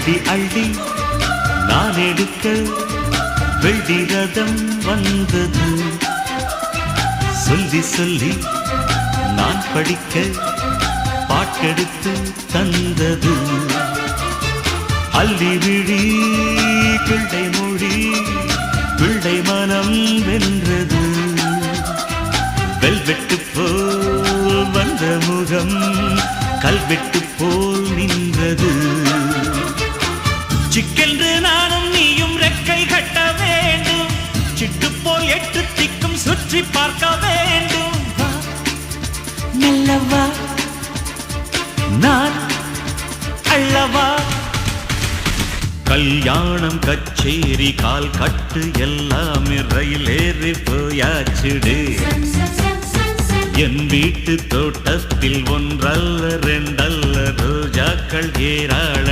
அள்ளி அள்ளி நான் எடுக்க வெள்ளி ரதம் வந்தது. சொல்லி சொல்லி நான் படிக்க பாட்டெடுத்து தந்தது. அள்ளி விழி பிள்ளை மொழி பிள்ளை மனம் வென்றது. வெல்வெட்டு போல் வந்த முகம் கல்வெட்டு போல் நின்றது. சிக்கென்று நானும் நீயும் ரெக்கை கட்ட வேண்டும். சிட்டு போல் 8 திக்கும் சுற்றி பார்க்க வேண்டும். நல்லவா நான் அல்லவா. கல்யாணம் கச்சேரி கால் கட்டு எல்லாமே ரயில் ஏறி போயாச்சுடு. என் வீட்டு தோட்டத்தில் 1 அல்ல 2 அல்ல ரோஜாக்கள் ஏராளம்.